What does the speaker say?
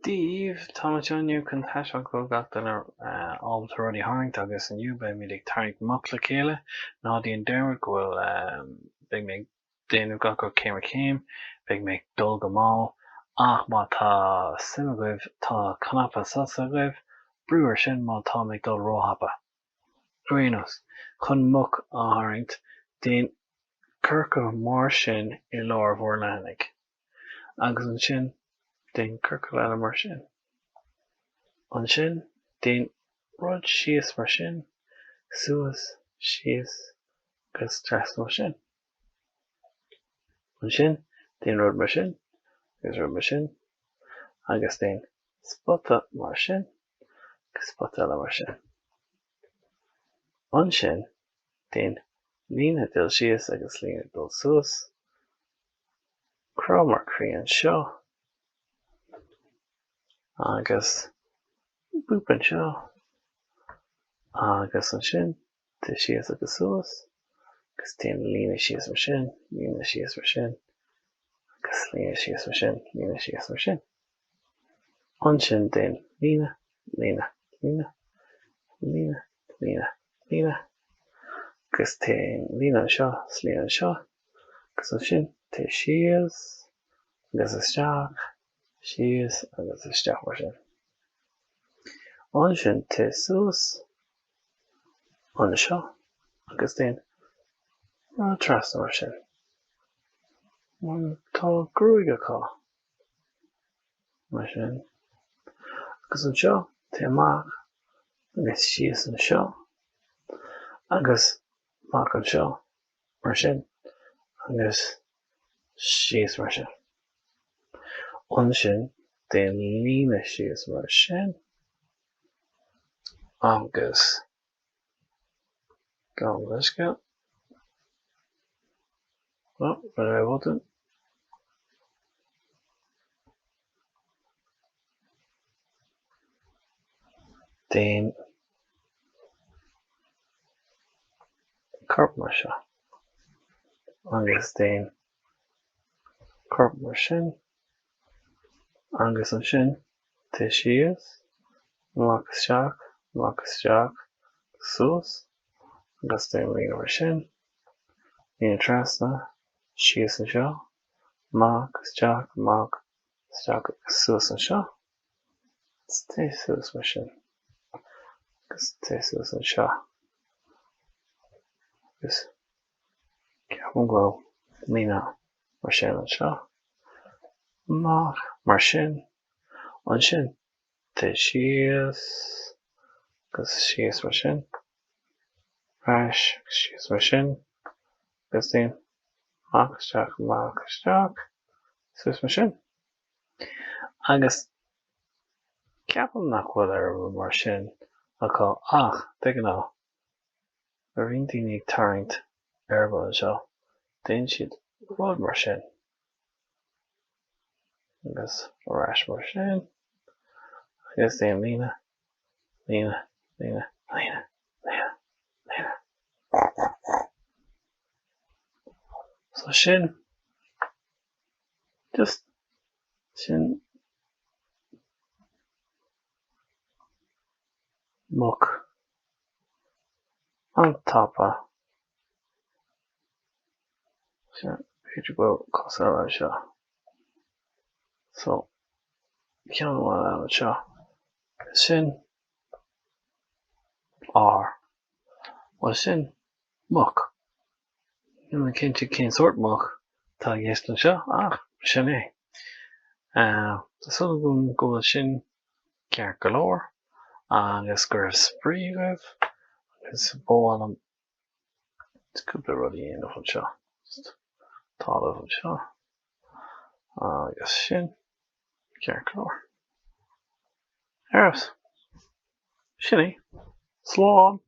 Díobh táimid inniu chun taisteal go gachtain ábhalt rudí tharraingt agus inniu beidh muid ag tarraing muc le chéile ná dtíon dearmad go bhfuil beidh mé ag déanamh gach go céim a céim, beidh mé ag dul go máil ach má tá suim agaibh tá cnaipe sosa agaibh, brúigh sin má tá mé ag dul róthapa. Arénos, chun muc á tharraingt, déan curcah mar sin i lár mhór leathanach, agus ansin déan curcah eile mar sin. Ansin déan rud síos mar sin, suas, síos agus tras mar sin. Ansin déan rud mar sin, agus rud mar sin, agus déan spotta mar sin, agus spotta eile mar sin. Ansin déan líne dul síos agus líne dul suas, crá mar chraí anseo, agus búp anseo, agus ansin de síos agus suas, agus déan líne síos mar sin, líne síos mar sin, agus líne síos mar sin, líne síos mar sin. Ansin déan líne, líne, líne, líne, líne, líne, agus déan líne anseo, slíne anseo, agus ansin té síos, agus isteach, síos agus isteach mar sin. Ansin té suas, anseo, agus déan tras mar sin. Tá Brúigh acu mar sin. Agus anseo té maith, agus síos anseo, agus maith anseo mar sin, agus síos mar sin. Ansin déan líne síos mar sin, agus gan leisce. Well, wat I wil doen. Déan carp mar seo, agus déan carp mar sin, agus ansin té síos, mac isteach, suas, agus déan líne mar sin, líne trasna, síos anseo, mac isteach, agus suas anseo, agus té suas mar sin, agus té suas anseo, agus ceapan go líne mar sin anseo, mac mar sin, ansin té síos, agus síos mar sin, rais síos mar sin, agus déan mac isteach, suas mar sin. Agus ceapan nach bhfuil ar mar sin acu ach de ghná a bhíonn daoine ag tarraingt arba anseo, déan siad rud mar sin, agus rais mar sin, agus déan líne, líne, líne, líne, líne, líne. So sin, just sin muc an tapa. Sin féidir go cos eile seo. So ceann bhfuil eile seo. Sin well sin muc. An cinnte cén sort muc tá ghéist anseo ach sin é. Tásúla go bhfuil sin ceart go leor, agus gur sprí agaibh, agus bóáil an cúpla rudí dhéanamh anseo, tálamh anseo, agus sin ceart go leor. Arras, sin é, slán.